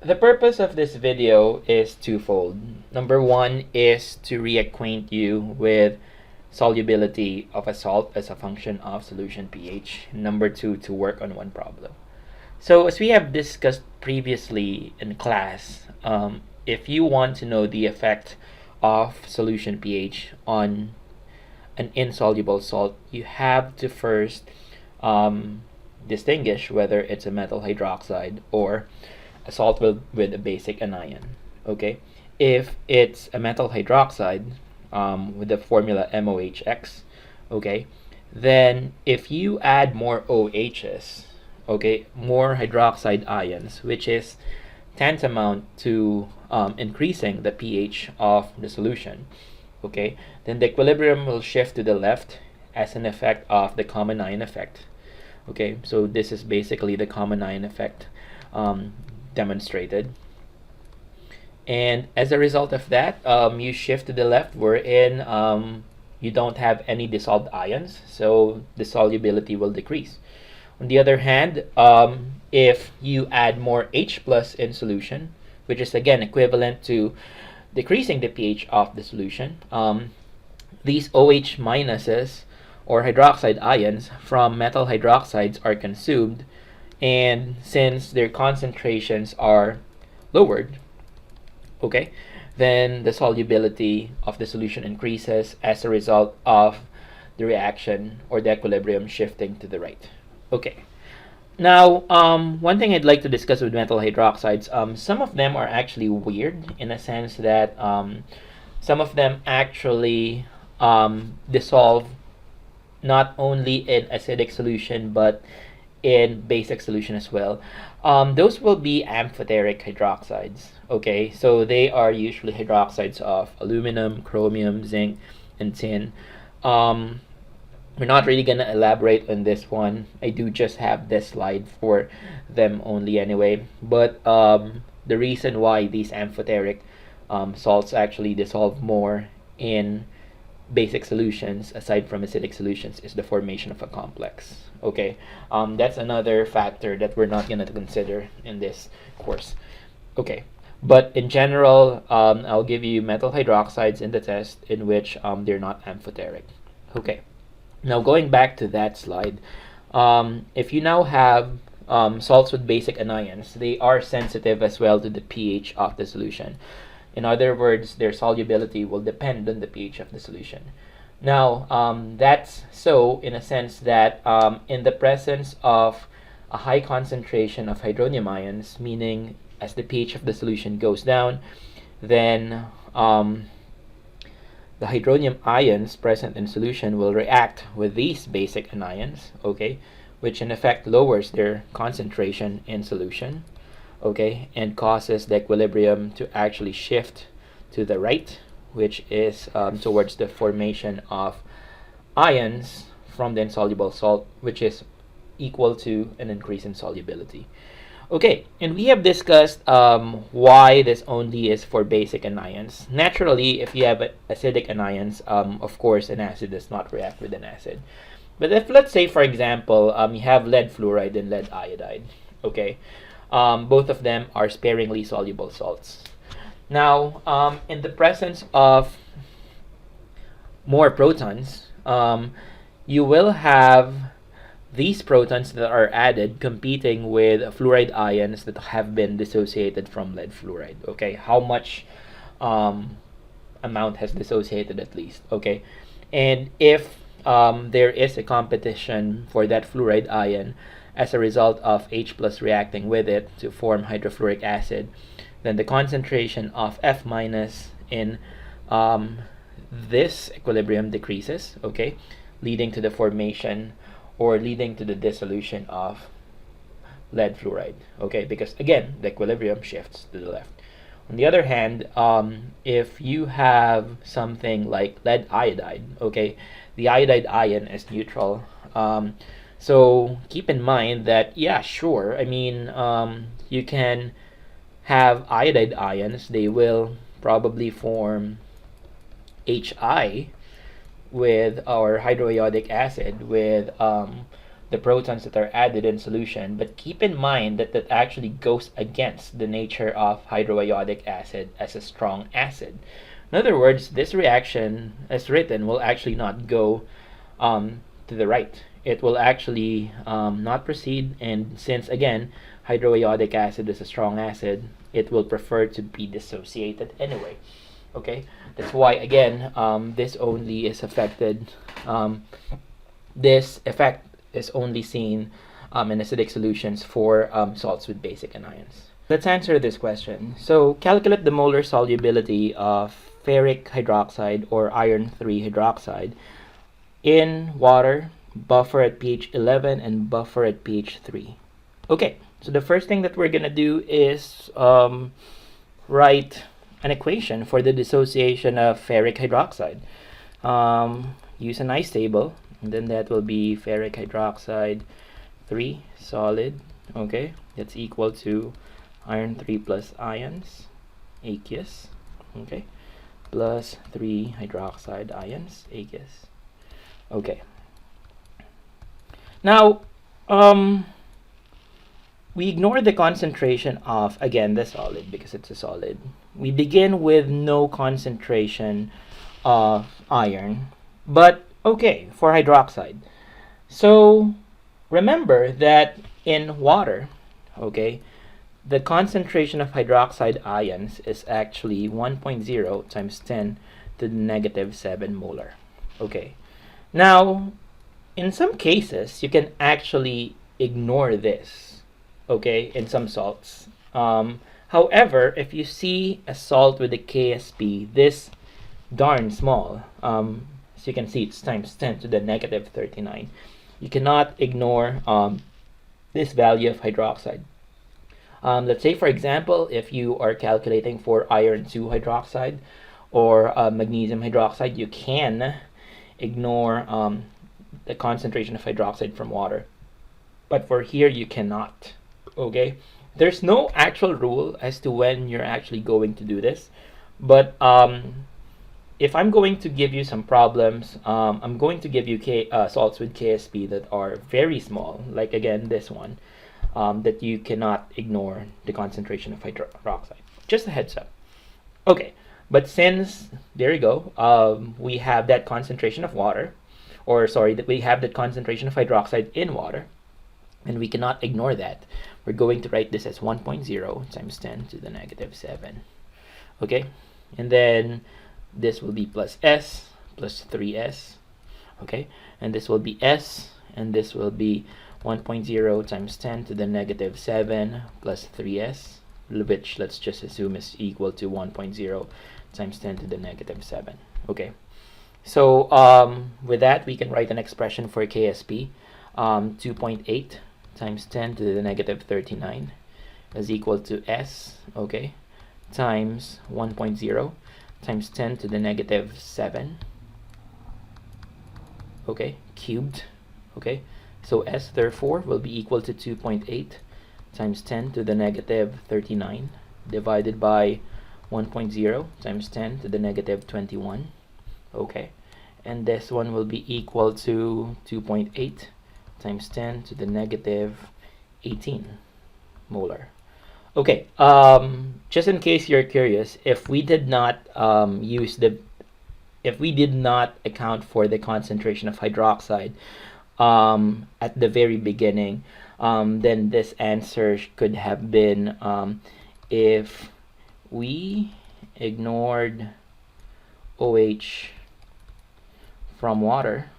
The purpose of this video is twofold. Number one is to reacquaint you with solubility of a salt as a function of solution pH. Number two, to work on one problem. So as we have discussed previously in class, if you want to know the effect of solution pH on an insoluble salt, you have to first distinguish whether it's a metal hydroxide or a salt with a basic anion. Okay, if it's a metal hydroxide with the formula MOHX, okay, then if you add more OHs, okay, more hydroxide ions, which is tantamount to increasing the pH of the solution, okay, then the equilibrium will shift to the left as an effect of the common ion effect. Okay, so this is basically the common ion effect demonstrated. And as a result of that, you shift to the left wherein you don't have any dissolved ions, so the solubility will decrease. On the other hand, if you add more H plus in solution, which is again equivalent to decreasing the pH of the solution, these OH minuses or hydroxide ions from metal hydroxides are consumed, and since their concentrations are lowered, okay, then the solubility of the solution increases as a result of the reaction or the equilibrium shifting to the right. Okay. Now, one thing I'd like to discuss with metal hydroxides, some of them are actually weird in a sense that some of them actually dissolve not only in acidic solution but in basic solution as well. Those will be amphoteric hydroxides. Okay, so they are usually hydroxides of aluminum, chromium, zinc, and tin. We're not really gonna elaborate on this one. I do just have this slide for them only anyway. But the reason why these amphoteric salts actually dissolve more in basic solutions aside from acidic solutions is the formation of a complex. Okay, that's another factor that we're not going to consider in this course. Okay, but in general, I'll give you metal hydroxides in the test in which they're not amphoteric. Okay, now going back to that slide, if you now have salts with basic anions, they are sensitive as well to the pH of the solution. In other words, their solubility will depend on the pH of the solution. Now, that's so in a sense that in the presence of a high concentration of hydronium ions, meaning as the pH of the solution goes down, then the hydronium ions present in solution will react with these basic anions, okay, which in effect lowers their concentration in solution, okay, and causes the equilibrium to actually shift to the right, which is towards the formation of ions from the insoluble salt, which is equal to an increase in solubility. Okay, and we have discussed why this only is for basic anions. Naturally, if you have acidic anions, of course, an acid does not react with an acid. But if, let's say, for example, you have lead fluoride and lead iodide, okay, both of them are sparingly soluble salts. Now, in the presence of more protons, you will have these protons that are added competing with fluoride ions that have been dissociated from lead fluoride. Okay, how much amount has dissociated at least? Okay, and if there is a competition for that fluoride ion as a result of H plus reacting with it to form hydrofluoric acid, then the concentration of F minus in this equilibrium decreases, okay, leading to the formation or leading to the dissolution of lead fluoride, okay, because again, the equilibrium shifts to the left. On the other hand, if you have something like lead iodide, okay, the iodide ion is neutral. So keep in mind that, yeah, sure, I mean, you can have iodide ions, they will probably form HI with our hydroiodic acid with the protons that are added in solution, but keep in mind that that actually goes against the nature of hydroiodic acid as a strong acid. In other words, this reaction, as written, will actually not go to the right. It will actually not proceed, and since, again, hydroiodic acid is a strong acid, it will prefer to be dissociated anyway. Okay, that's why, again, this only is affected, this effect is only seen in acidic solutions for salts with basic anions. Let's answer this question. So calculate the molar solubility of ferric hydroxide or iron 3 hydroxide in water, buffer at pH 11 and buffer at pH 3. Okay, so the first thing that we're gonna do is write an equation for the dissociation of ferric hydroxide. Use an ice table, and then that will be ferric hydroxide 3 solid. Okay, that's equal to iron 3 plus ions, aqueous. Okay, plus 3 hydroxide ions, aqueous. Okay. Now, we ignore the concentration of, again, the solid because it's a solid. We begin with no concentration of iron, but okay, for hydroxide. So remember that in water, okay, the concentration of hydroxide ions is actually 1.0 times 10 to the negative 7 molar. Okay. Now, in some cases, you can actually ignore this, okay, in some salts. However, if you see a salt with a KSP this darn small, as you can see, it's times 10 to the negative 39. You cannot ignore this value of hydroxide. Let's say, for example, if you are calculating for iron 2 hydroxide or magnesium hydroxide, you can ignore the concentration of hydroxide from water. But for here, you cannot. Okay? There's no actual rule as to when you're actually going to do this. But if I'm going to give you some problems, I'm going to give you salts with KSP that are very small, like again this one, that you cannot ignore the concentration of hydroxide. Just a heads up. Okay, but since, there you go, we have that concentration of water, or sorry, that we have that concentration of hydroxide in water, and we cannot ignore that, we're going to write this as 1.0 times 10 to the negative 7. Okay, and then this will be plus S plus 3S. Okay, and this will be S, and this will be 1.0 times 10 to the negative 7 plus 3S, which let's just assume is equal to 1.0 times 10 to the negative 7. Okay, so with that, we can write an expression for KSP. 2.8 times 10 to the negative 39 is equal to S, okay, times 1.0 times 10 to the negative 7, okay, cubed. Okay, so S therefore will be equal to 2.8 times 10 to the negative 39 divided by 1.0 times 10 to the negative 21. Okay, and this one will be equal to 2.8 times 10 to the negative 18 molar. Okay, just in case you're curious, if we did not if we did not account for the concentration of hydroxide at the very beginning, then this answer could have been if we ignored OH from water,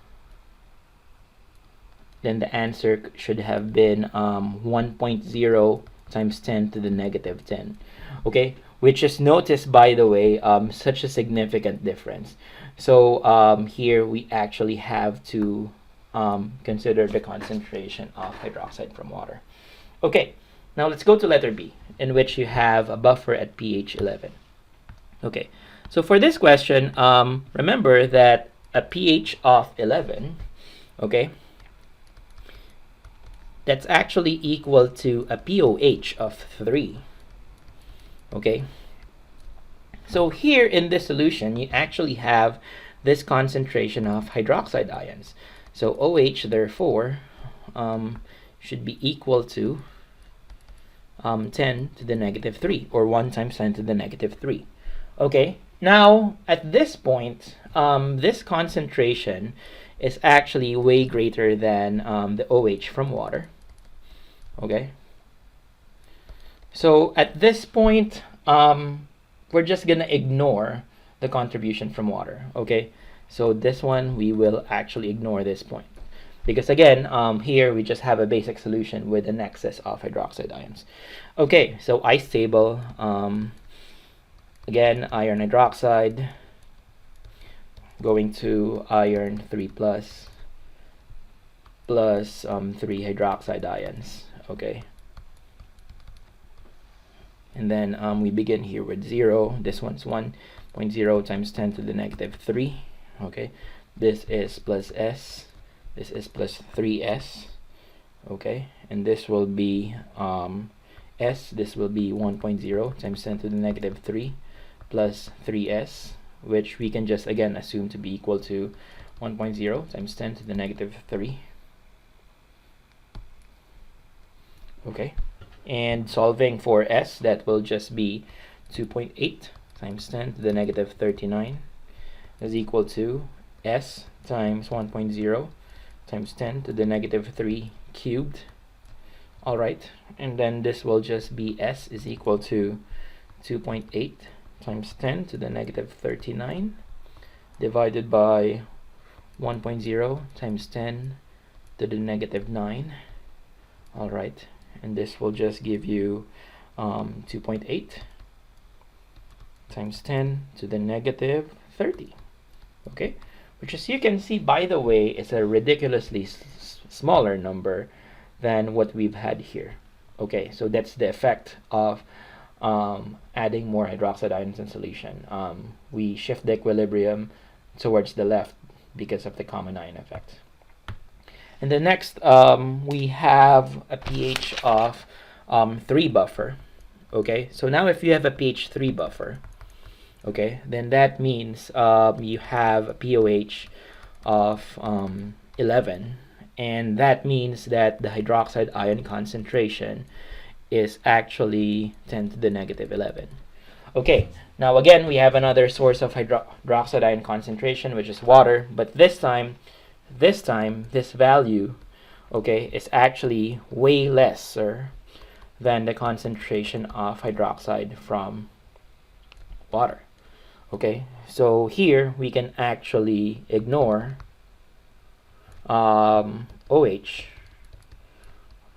then the answer should have been 1.0 times 10 to the negative 10. Okay, which is, noticed by the way, such a significant difference. So here we actually have to consider the concentration of hydroxide from water. Okay, now let's go to letter B, in which you have a buffer at pH 11. Okay, so for this question, remember that a pH of 11, okay, that's actually equal to a pOH of 3. Okay, so here in this solution, you actually have this concentration of hydroxide ions. So OH, therefore, should be equal to 10 to the negative 3, or 1 times 10 to the negative 3. Okay, now at this point, this concentration is actually way greater than the OH from water. Okay, so at this point, we're just gonna ignore the contribution from water. Okay, so this one we will actually ignore this point, because again, here we just have a basic solution with an excess of hydroxide ions. Okay, so ice table, again, iron hydroxide going to iron 3 plus 3 hydroxide ions. Okay, and then we begin here with 0. This one's 1.0 times 10 to the negative 3. Okay, this is plus s, this is plus 3s. Okay, and this will be s, this will be 1.0 times 10 to the negative 3 plus 3s, which we can just again assume to be equal to 1.0 times 10 to the negative 3. Okay, and solving for s, that will just be 2.8 times 10 to the negative 39 is equal to s times 1.0 times 10 to the negative 3 cubed. All right, and then this will just be s is equal to 2.8 times 10 to the negative 39 divided by 1.0 times 10 to the negative 9. All right, and this will just give you 2.8 times 10 to the negative 30. Okay, which, as you can see, by the way, is a ridiculously smaller number than what we've had here. Okay, so that's the effect of adding more hydroxide ions in solution. We shift the equilibrium towards the left because of the common ion effect. And the next, we have a pH of 3 buffer. Okay, so now if you have a pH 3 buffer, okay, then that means you have a pOH of 11, and that means that the hydroxide ion concentration is actually 10 to the negative 11. Okay, now again, we have another source of hydroxide ion concentration, which is water, but this time this value, okay, is actually way lesser than the concentration of hydroxide from water. Okay, so here we can actually ignore OH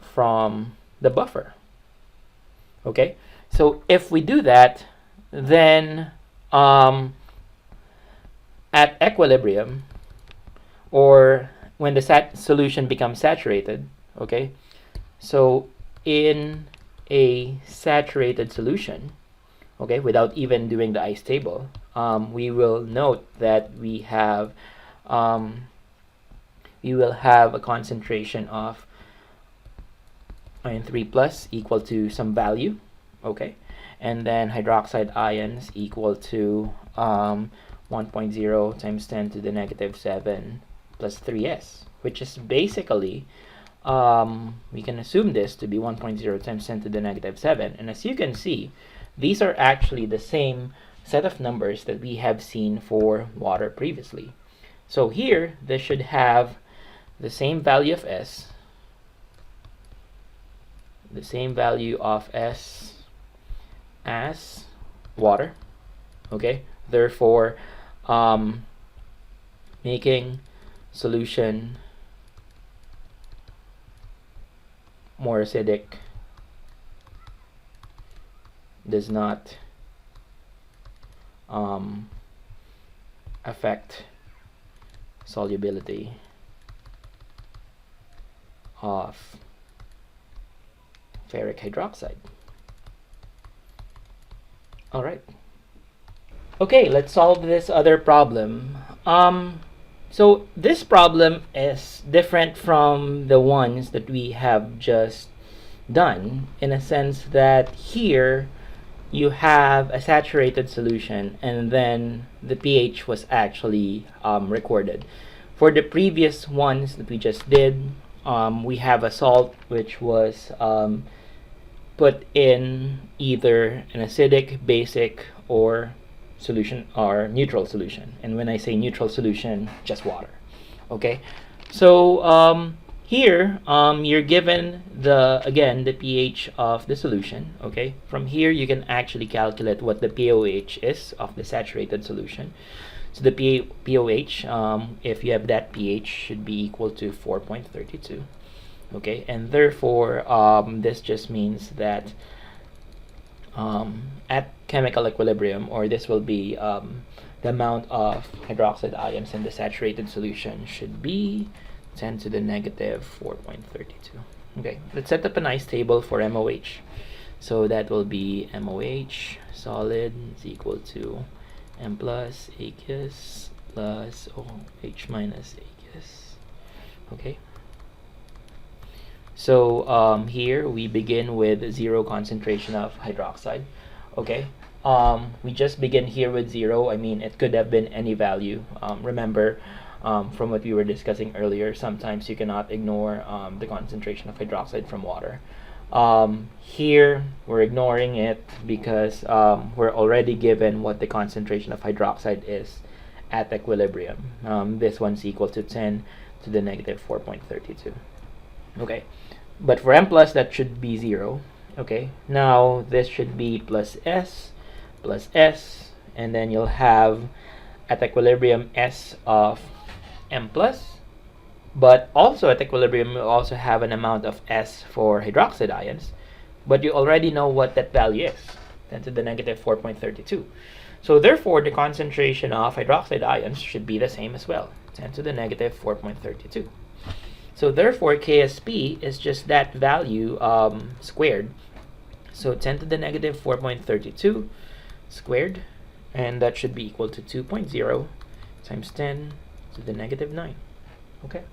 from the buffer. Okay, so if we do that, then at equilibrium, or when the solution becomes saturated, okay, so in a saturated solution, okay, without even doing the ice table, we will note that we will have a concentration of iron 3 plus equal to some value, okay, and then hydroxide ions equal to 1.0 times 10 to the negative 7 plus 3s, which is basically, we can assume this to be 1.0 times 10 to the negative 7, and as you can see, these are actually the same set of numbers that we have seen for water previously. So here, this should have the same value of s, the same value of s as water, okay, therefore making solution more acidic does not affect solubility of ferric hydroxide. All right. Okay, let's solve this other problem. So this problem is different from the ones that we have just done, in a sense that here you have a saturated solution and then the pH was actually recorded. For the previous ones that we just did, we have a salt which was put in either an acidic, basic, or solution or neutral solution. And when I say neutral solution, just water. Okay, so here you're given the pH of the solution. Okay, from here you can actually calculate what the pOH is of the saturated solution. So the pOH, if you have that pH, should be equal to 4.32. Okay, and therefore this just means that at chemical equilibrium, or this will be the amount of hydroxide ions in the saturated solution should be 10 to the negative 4.32. Okay, let's set up a nice table for MOH. So that will be MOH solid is equal to M plus aqueous plus OH minus aqueous. Okay. So here we begin with 0 concentration of hydroxide. Okay, we just begin here with 0. I mean, it could have been any value. Remember, from what we were discussing earlier, sometimes you cannot ignore the concentration of hydroxide from water. Here we're ignoring it because we're already given what the concentration of hydroxide is at equilibrium. This one's equal to 10 to the negative 4.32. Okay, but for M plus, that should be 0. Okay, now this should be plus S, and then you'll have at equilibrium S of M plus, but also at equilibrium you'll also have an amount of S for hydroxide ions, but you already know what that value is, 10 to the negative 4.32. So therefore the concentration of hydroxide ions should be the same as well, 10 to the negative 4.32. So therefore KSP is just that value squared. So 10 to the negative 4.32 squared, and that should be equal to 2.0 times 10 to the negative 9. Okay.